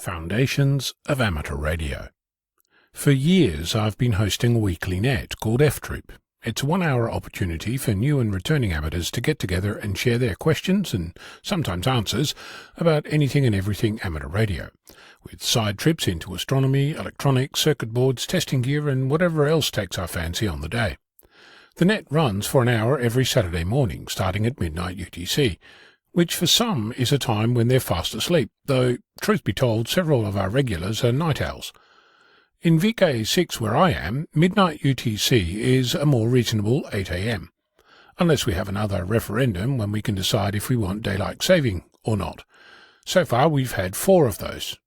Foundations of Amateur Radio. For years I've been hosting a weekly net called F-Troop. It's a 1-hour opportunity for new and returning amateurs to get together and share their questions and sometimes answers about anything and everything amateur radio, with side trips into astronomy, electronics, circuit boards, testing gear and whatever else takes our fancy on the day. The net runs for an hour every Saturday morning, starting at midnight UTC, which for some is a time when they're fast asleep, though, truth be told, several of our regulars are night owls. In VK6 where I am, midnight UTC is a more reasonable 8 a.m, unless we have another referendum when we can decide if we want daylight saving or not. So far we've had 4 of those.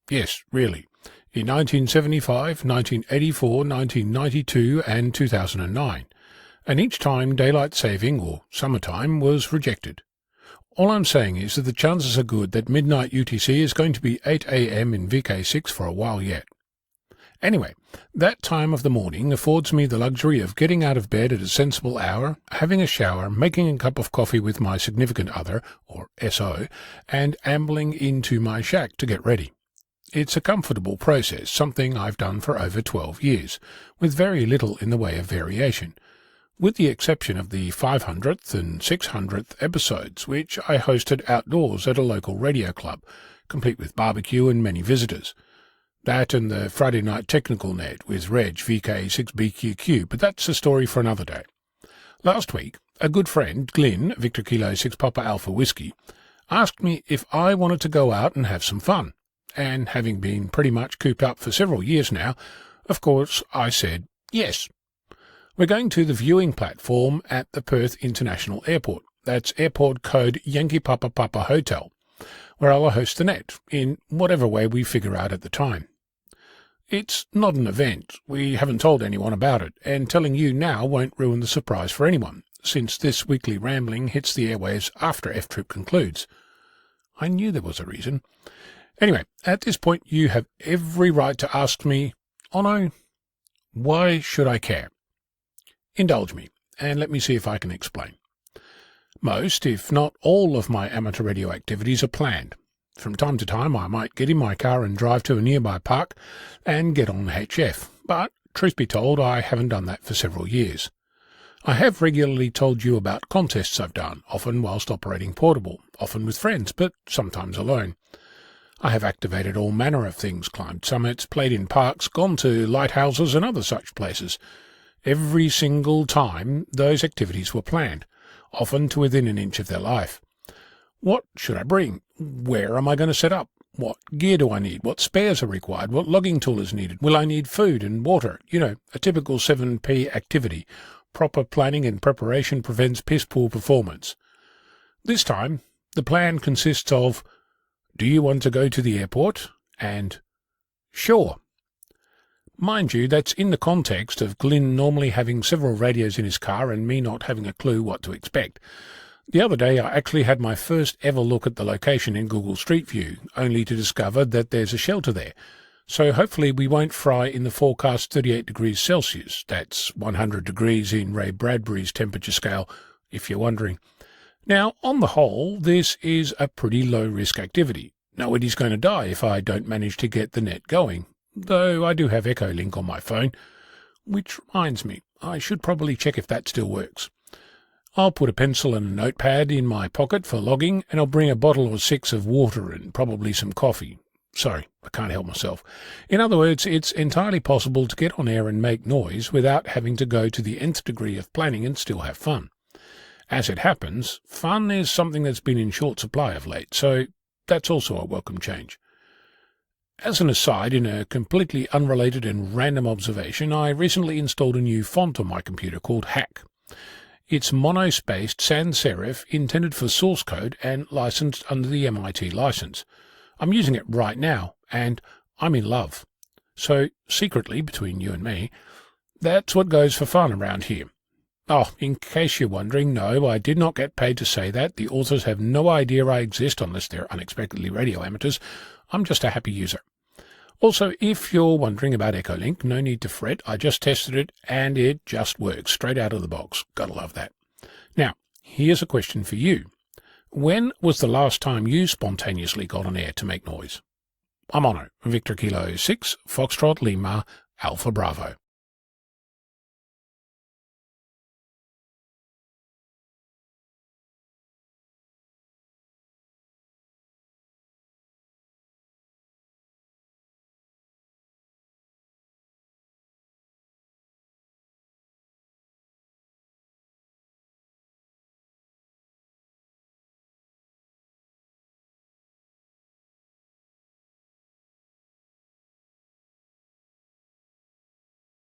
Yes, really. In 1975, 1984, 1992 and 2009. And each time daylight saving, or summertime, was rejected. All I'm saying is that the chances are good that midnight UTC is going to be 8 a.m. in VK6 for a while yet. Anyway, that time of the morning affords me the luxury of getting out of bed at a sensible hour, having a shower, making a cup of coffee with my significant other, or SO, and ambling into my shack to get ready. It's a comfortable process, something I've done for over 12 years, with very little in the way of variation, with the exception of the 500th and 600th episodes, which I hosted outdoors at a local radio club, complete with barbecue and many visitors. That and the Friday night technical net with Reg VK6BQQ, but that's a story for another day. Last week, a good friend, Glyn, Victor Kilo 6 Papa Alpha Whiskey, asked me if I wanted to go out and have some fun, and having been pretty much cooped up for several years now, of course I said yes. We're going to the viewing platform at the Perth International Airport. That's airport code Yankee Papa Papa Hotel, where I'll host the net, in whatever way we figure out at the time. It's not an event. We haven't told anyone about it, and telling you now won't ruin the surprise for anyone, since this weekly rambling hits the airwaves after F-Troop concludes. I knew there was a reason. Anyway, at this point you have every right to ask me, Ono, why should I care? Indulge me, and let me see if I can explain. Most, if not all, of my amateur radio activities are planned. From time to time I might get in my car and drive to a nearby park and get on HF, but, truth be told, I haven't done that for several years. I have regularly told you about contests I've done, often whilst operating portable, often with friends, but sometimes alone. I have activated all manner of things, climbed summits, played in parks, gone to lighthouses and other such places. Every single time those activities were planned, often to within an inch of their life. What should I bring? Where am I going to set up? What gear do I need? What spares are required? What logging tool is needed? Will I need food and water? You know, a typical 7P activity. Proper planning and preparation prevents piss-poor performance. This time, the plan consists of, do you want to go to the airport? And, sure. Mind you, that's in the context of Glyn normally having several radios in his car and me not having a clue what to expect. The other day I actually had my first ever look at the location in Google Street View, only to discover that there's a shelter there. So hopefully we won't fry in the forecast 38 degrees Celsius. That's 100 degrees in Ray Bradbury's temperature scale, if you're wondering. Now, on the whole, this is a pretty low-risk activity. Nobody's going to die if I don't manage to get the net going, though I do have Echolink on my phone, which reminds me, I should probably check if that still works. I'll put a pencil and a notepad in my pocket for logging, and I'll bring a bottle or 6 of water and probably some coffee. Sorry, I can't help myself. In other words, it's entirely possible to get on air and make noise without having to go to the nth degree of planning and still have fun. As it happens, fun is something that's been in short supply of late, so that's also a welcome change. As an aside, in a completely unrelated and random observation, I recently installed a new font on my computer called Hack. It's monospaced sans serif, intended for source code and licensed under the MIT license. I'm using it right now, and I'm in love. So, secretly, between you and me, that's what goes for fun around here. Oh, in case you're wondering, no, I did not get paid to say that. The authors have no idea I exist unless they're unexpectedly radio amateurs. I'm just a happy user. Also, if you're wondering about Echolink, no need to fret. I just tested it, and it just works straight out of the box. Gotta love that. Now, here's a question for you. When was the last time you spontaneously got on air to make noise? I'm on it. Victor Kilo 6, Foxtrot Lima, Alpha Bravo.